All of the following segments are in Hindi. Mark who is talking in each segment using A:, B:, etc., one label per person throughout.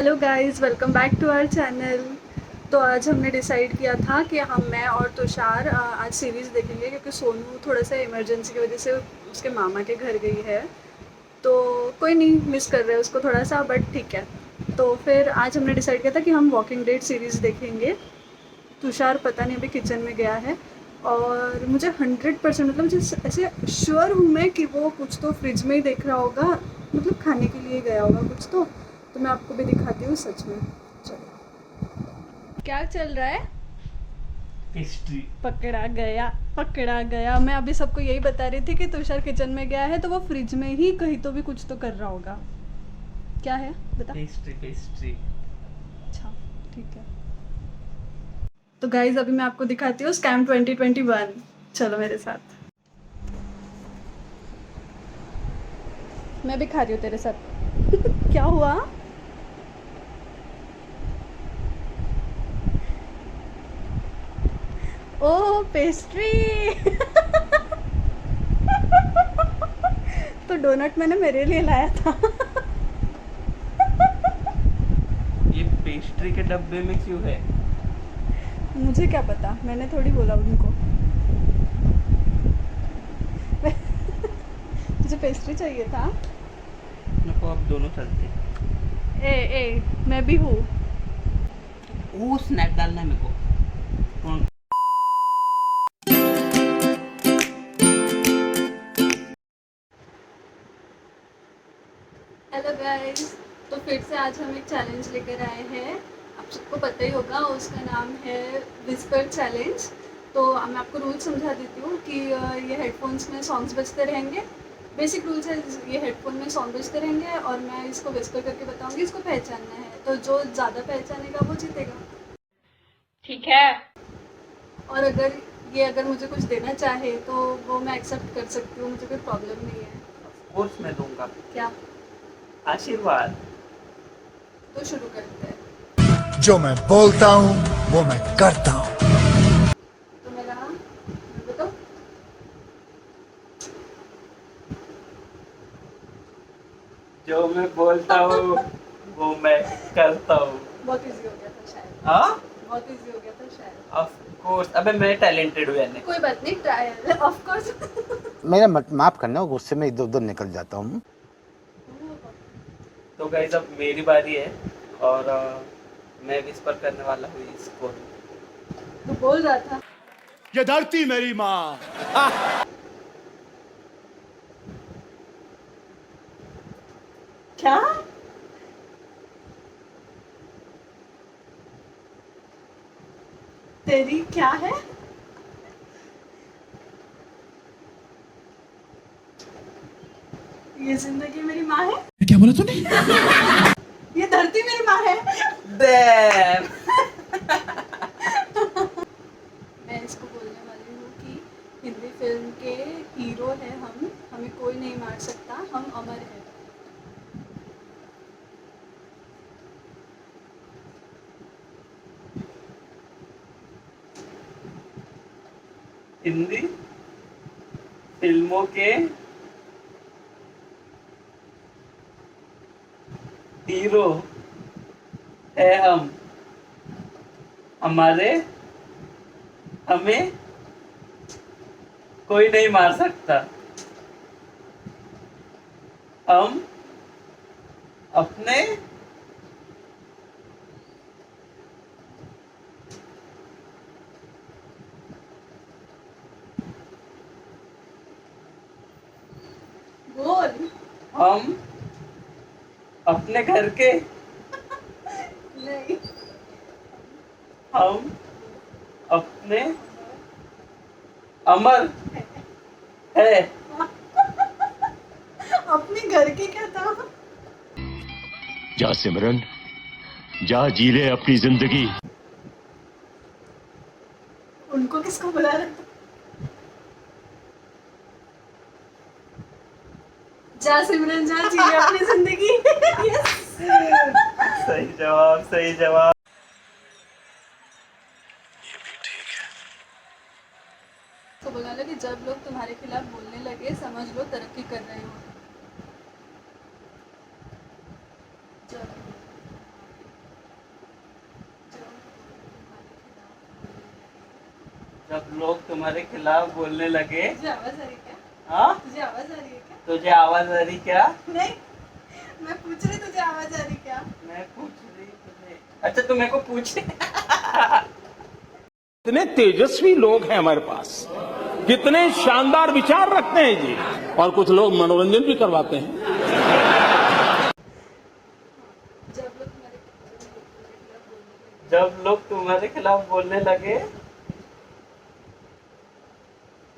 A: Hello guys, welcome back to our channel. तो आज हमने डिसाइड किया था कि मैं और तुषार आज सीरीज़ देखेंगे क्योंकि सोनू थोड़ा सा इमरजेंसी की वजह से उसके मामा के घर गई है। तो कोई नहीं, मिस कर रहे हैं उसको थोड़ा सा, बट ठीक है। तो फिर आज हमने डिसाइड किया था कि हम वॉकिंग डेड सीरीज़ देखेंगे। तुषार पता नहीं अभी किचन में गया है, और मुझे 100% मतलब मुझे ऐसे श्योर हूँ मैं कि वो कुछ तो फ्रिज में ही देख रहा होगा, मतलब खाने के लिए गया होगा कुछ तो मैं आपको भी दिखाती हूँ सच में। चलो, क्या चल रहा है?
B: पेस्ट्री।
A: पकड़ा गया, पकड़ा गया। मैं अभी सबको यही बता रही थी कि तुषार किचन में गया है तो वो फ्रिज में ही कहीं तो भी कुछ तो कर रहा होगा। क्या है बता।
B: Pastry pastry.
A: अच्छा, ठीक है। तो गाइज अभी मैं आपको दिखाती हूँ स्कैम 2021। चलो मेरे साथ, मैं भी खा रही हूँ तेरे साथ। क्या हुआ? ओह, पेस्ट्री। तो डोनट मैंने मेरे लिए लाया था।
B: ये पेस्ट्री के डब्बे में क्यों है?
A: मुझे क्या पता, मैंने थोड़ी बोला उनको। तुझे पेस्ट्री चाहिए था?
B: मेरे को अब दोनों चलते हैं।
A: ए ए, मैं भी हूँ।
B: वो स्नैप डालना है मेरे को। कौन?
A: हेलो गाइस, तो फिर से आज हम एक चैलेंज लेकर आए हैं। आप सबको पता ही होगा, उसका नाम है विस्पर चैलेंज। तो मैं आपको रूल समझा देती हूँ कि ये हेडफोन्स में सॉन्ग्स बजते रहेंगे। बेसिक रूल्स है, ये हेडफोन में सॉन्ग बजते रहेंगे और मैं इसको विस्पर करके बताऊंगी, इसको पहचानना है। तो जो ज़्यादा पहचानेगा वो जीतेगा।
B: ठीक है।
A: और अगर मुझे कुछ देना चाहे तो वो मैं एक्सेप्ट कर सकती हूँ, मुझे कोई प्रॉब्लम नहीं है।
B: कोर्स में दूंगा।
A: क्या?
B: आशीर्वाद।
A: तो शुरू करते हैं।
C: जो मैं बोलता हूँ वो मैं करता हूँ।
A: तो मेरा बताओ।
B: जो मैं बोलता हूँ वो मैं करता हूँ।
A: बहुत इजी हो गया था शायद।
B: हाँ,
A: बहुत इजी हो गया था शायद।
B: Of course. अबे मैं टैलेंटेड हूँ यानी।
A: कोई बात नहीं, ट्रायल ऑफ कोर्स।
D: मेरा माफ करना, गुस्से में इधर उधर निकल जाता हूँ।
B: तो गाइस अब मेरी बारी है और मैं विस्पर करने वाला हूँ इसको।
A: तो बोल रहा था।
C: ये धरती मेरी माँ।
A: क्या? तेरी क्या है? ये जिंदगी मेरी माँ है।
C: क्या बोला तूने?
A: ये धरती मेरी माँ है।
B: Damn!
A: मैं इसको बोलने वाली हूँ कि हिंदी फिल्म के हीरो है हम, हमें कोई नहीं मार सकता, हम अमर हैं।
B: हिंदी फिल्मों के हीरो है हम, हमारे हमें कोई नहीं मार सकता, हम अपने
A: बोल।
B: हम अपने घर के,
A: नहीं।
B: हम अपने अमर है।
A: अपने घर के क्या था?
E: जा सिमरन, जा जी ले अपनी जिंदगी।
A: उनको किसको बुला रहा था? जा सिमरन, जा जी ले अपनी जिंदगी। यस।
B: सही जवाब, सही जवाब।
A: तो बोला कि जब लोग तुम्हारे खिलाफ बोलने लगे समझ लो तरक्की कर रहे हो। चलो।
B: जब लोग तुम्हारे खिलाफ बोलने लगे।
A: तुझे आवाज आ रही क्या?
B: हाँ,
A: तुझे आवाज आ रही है क्या?
B: तुझे आवाज आ रही क्या?
A: नहीं, मैं पूछ रही तुझे आवाज आ रही क्या?
B: मैं पूछ रही तुझे। अच्छा, तू मेरे को पूछे।
F: कितने तेजस्वी लोग हैं हमारे पास, कितने शानदार विचार रखते हैं जी। और कुछ लोग मनोरंजन भी करवाते हैं।
A: जब लोग तुम्हारे खिलाफ बोलने लगे,
B: जब लोग तुम्हारे खिलाफ बोलने लगे,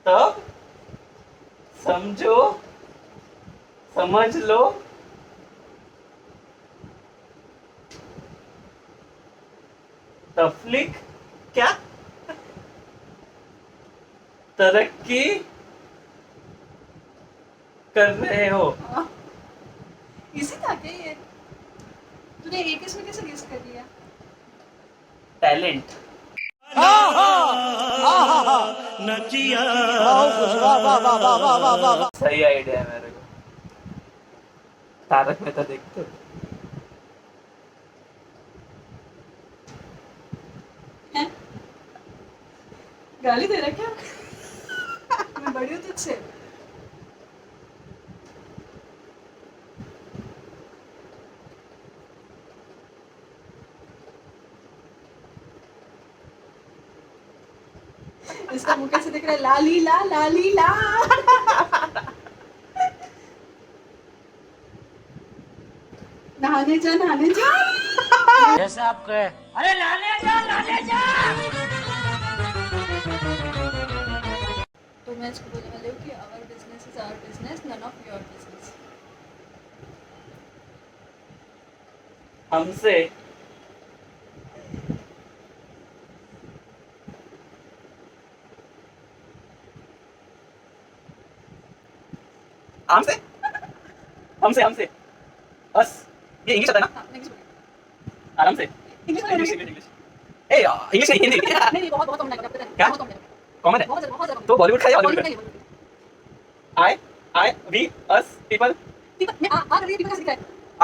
B: तब समझो, समझ लो, तफलीक क्या, तरक्की कर रहे हो।
A: इसी था क्या ये? तूने एक इसमें कैसे गेस कर लिया?
B: टैलेंट। सही आइडिया है मेरे को। तारक मेहता देखते हो?
A: हैं? गाली दे रहा क्या? मैं बड़ी हूँ तुझसे। इसका मुंह कैसे दिख रहा है? लाली ला लाली ला। नहाने जा नहाने जा।
D: जैसा आप कहे। अरे लाने जा लाने जा।
A: तो मैं इसको बोलने वाली हूँ कि our business is our business, none of your business.
B: हमसे हमसे हमसे हमसे बस। ये इंग्लिश आता है ना?
A: हाँ, इंग्लिश बोलिए।
B: आराम से।
A: इंग्लिश
B: इंग्लिश
A: बोलिए।
B: इंग्लिश ए इंग्लिश नहीं, हिंदी।
A: नहीं नहीं, बहुत बहुत कम लगेगा, पता है।
B: क्या?
A: बहुत कम लगेगा।
B: कॉमन है।
A: बहुत ज्यादा
B: तो बॉलीवुड का या हॉलीवुड
A: बॉलीवुड
B: का?
A: का ही,
B: आई आई वी अस पीपल।
A: ठीक है, मैं आ कर रही है, कैसे दिख रहा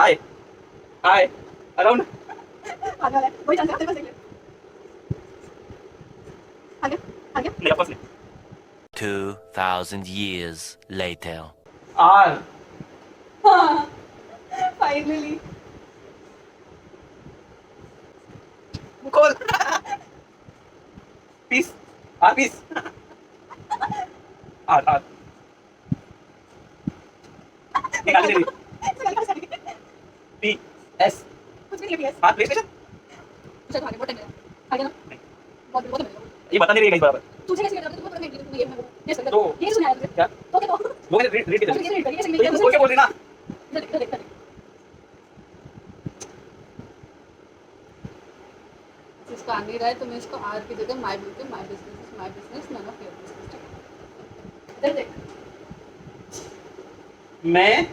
B: आई आई अराउंड।
A: है? पागल है, वही जानते हैं, तेरे पास देख ले। आगे आगे।
B: नहीं, ऑफ कोर्स नहीं।
G: 2,000 years later.
B: आर
A: हाँ, फाइनली।
B: कॉल पीस आर पीस आर आर निकाल दे पी एस
A: कुछ भी नहीं है,
B: आर प्ले स्टेशन।
A: चल आगे, बहुत टाइम लगेगा। आगे ना, बहुत बहुत लगेगा।
B: ये बता नहीं रही है कहीं बराबर।
A: तुझे कैसे लगा? तुझे पता नहीं कि ये मैं ये सही
B: तो
A: ये सुना है तुझे?
B: क्या
A: तो क्या?
B: लोग रीड रीड
A: तो
B: कर
A: ये रीड कर, ये सही
B: तो ये
A: नहीं
B: बोल के बोल रही ना।
A: इधर देख, इधर देख, इधर देख। इसको आ नहीं रहा है तो मैं इसको आर की जगह माय बोलती हूँ। My business is my business, none of your business. इधर देख।
B: मैं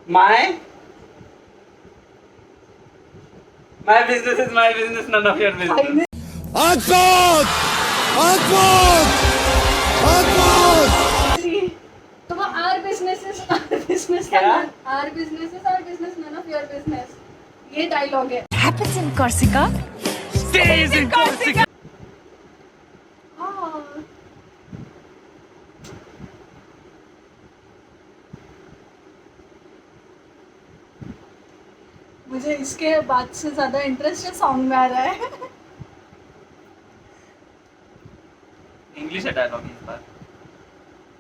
B: my my business is my business, none of your business.
C: अद्भुत अद्भुत अद्भुत।
A: तो वो our business is our business,
B: क्या?
A: Our business is our business, none of your business. ये डायलॉग है।
H: happens in Corsica stays in Corsica.
A: हाँ। मुझे इसके बाद से ज्यादा इंटरेस्ट सॉन्ग में आ रहा है।
B: इंग्लिश है डायलॉग इस बार।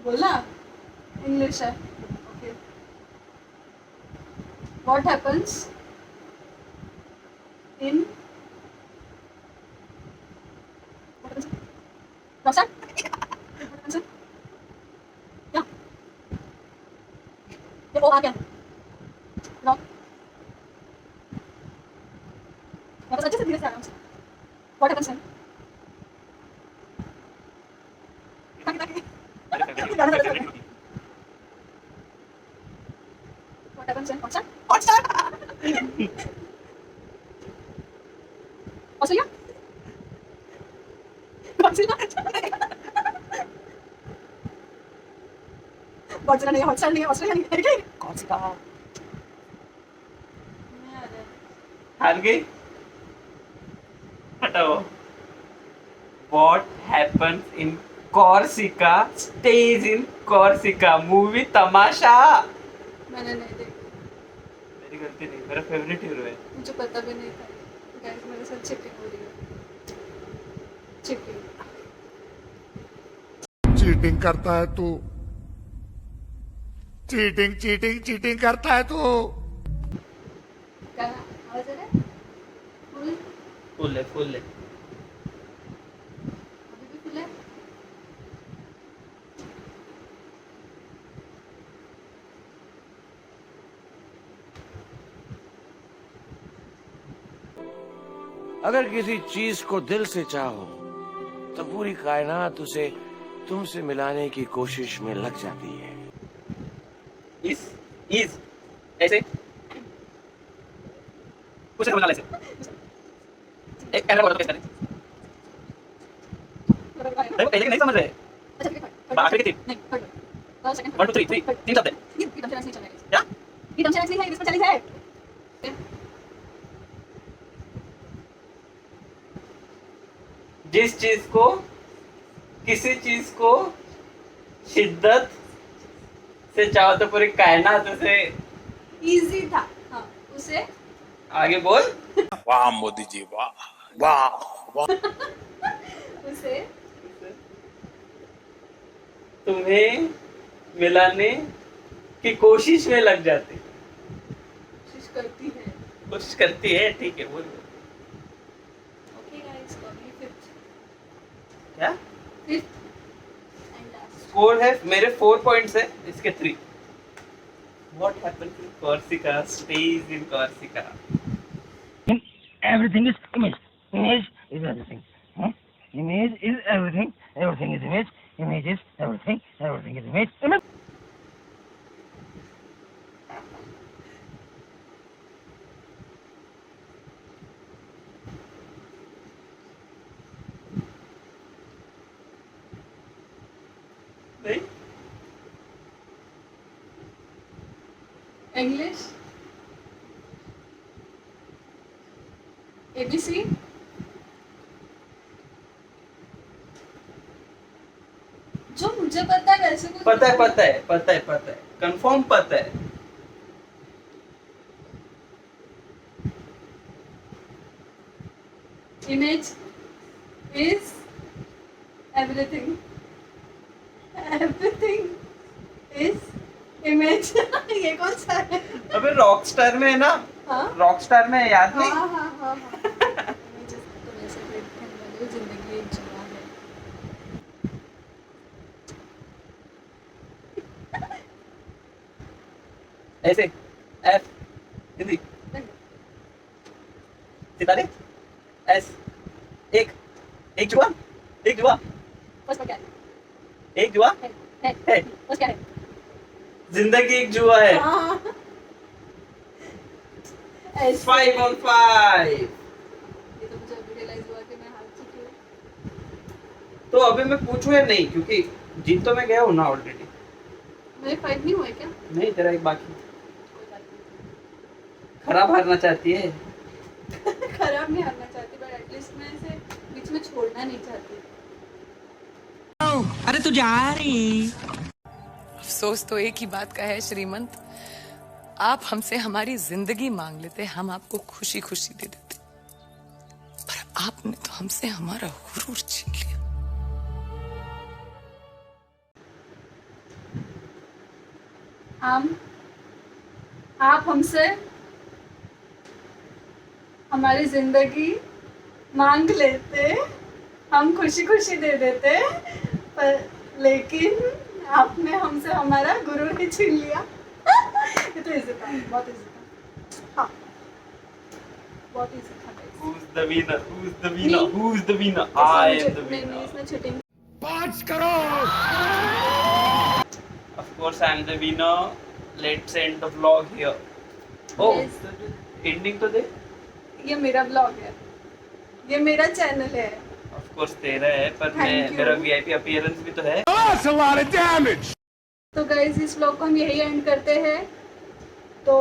A: बोलना इंग्लिश है। Okay. What happens in Rockstar? What happens in? क्या? ये ओ आ गया। रॉक। वापस अच्छे से धीरे से आराम से। What happens in? What happens in Hotstar? Australia? Godzilla? Godzilla नहीं है, Hotstar नहीं है, Australia नहीं है, क्या है?
B: कौन सी कहा? हार गई? हटाओ। What happens in Corsica stays in Corsica. Movie Tamasha.
A: मैंने नहीं देखी,
B: मेरी गलती नहीं, मेरा फेवरेट हीरो है.
A: मुझे पता भी नहीं था. गाइस मेरे साथ चीटिंग हो रही है. चीटिंग.
C: चीटिंग करता है तू, चीटिंग चीटिंग चीटिंग करता है तू.
A: क्या आवाज आ रहा है? फुल
B: फुल है.
A: अभी भी फुल है.
I: अगर किसी चीज को दिल से चाहो तो पूरी कायनात उसे तुमसे मिलाने की कोशिश में लग जाती है.
B: इस ऐसे कुछ बना ले. एक कैमरा बोलो, कैसे करें? अरे पहले के नहीं समझ रहे. आखिर की 3 1 2 3 तीन शब्द है. क्या? जिस चीज को, किसी चीज को शिद्दत से चाहो तो पूरी कायनात उसे.
A: इजी था. हाँ उसे
B: आगे बोल.
F: वाह मोदी जी वाह वाह वाह.
A: उसे
B: तुम्हें मिलाने की कोशिश में लग जाती.
A: कोशिश करती है.
B: कोशिश करती है. ठीक है बोल.
A: ओके गाइस, अगली फिफ्थ
B: क्या
A: एंड लास्ट.
B: स्कोर है? मेरे 4 पॉइंट्स है, इसके 3. What happens in Corsica stays in Corsica.
J: Everything is image. Image is everything. Image is everything. Everything is image. Image is everything. Everything is image. Image.
B: नहीं.
A: इंग्लिश. ABC. जो मुझे पता है वैसे कुछ
B: पता है. कंफर्म पता है.
A: Image is everything. Everything is image. ये कौन सा है?
B: अबे रॉकस्टार में है ना.
A: हाँ
B: रॉकस्टार में है, याद नहीं?
A: हाँ. इमेज तो वैसे प्लेट खेलने वाली जिंदगी एक जुआ है.
B: ऐसे एफ हिंदी सितारे. एस एक जुआ.
A: बस क्या है?
B: एक जुआ है.
A: बस क्या है?
B: जिंदगी एक जुआ है.
A: हाँ.
B: 5 on 5.
A: ये तो मुझे अभी रियलाइज हुआ कि मैं हार चुकी हूँ.
B: तो अभी मैं पूछूं या नहीं, क्योंकि जीत तो मैं गया हूँ ना ऑलरेडी.
A: मेरे 5 नहीं हुए क्या?
B: नहीं, तेरा एक बाकी.
A: कोई बात नहीं.
B: खराब हारना चाहती है.
A: खराब नहीं हारना चाहती, बट एटलीस्ट मैं इसे बीच में छोड़ना नहीं चाहती.
H: अरे तू जा रही.
K: अफसोस तो एक ही बात का है श्रीमंत, आप हमसे हमारी जिंदगी मांग लेते, हम आपको खुशी खुशी दे देते, पर आपने तो हमसे हमारा गुरूर छीन लिया.
A: आप हमसे हमारी जिंदगी मांग लेते, हम खुशी खुशी दे देते, पर लेकिन आपने हमसे हमारा गुरूर ही छीन लिया. ये तो इजी था, बहुत इजी था. हाँ बहुत इजी था.
B: Who's the winner? Who's the winner? Who's the winner? I am the winner.
A: इसमें cheating.
C: 5 crore.
B: Of course, I am the winner. Let's end the vlog here. Oh,
A: Yes.
B: ending तो दे.
A: ये मेरा ब्लॉग है, ये मेरा चैनल है.
B: Of course तेरा है, पर
A: Thank
B: मैं
A: you.
B: मेरा VIP appearance भी तो है.
C: That's a lot of damage.
A: तो गाइज इस व्लॉग को हम यही एंड करते हैं. तो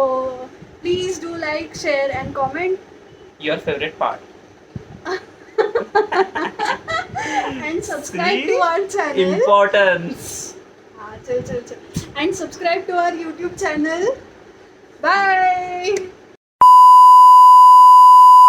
A: please do like, share and comment.
B: Your favorite part.
A: and subscribe to our channel.
B: Importance.
A: हाँ चल चल चल and subscribe to our YouTube channel. Bye.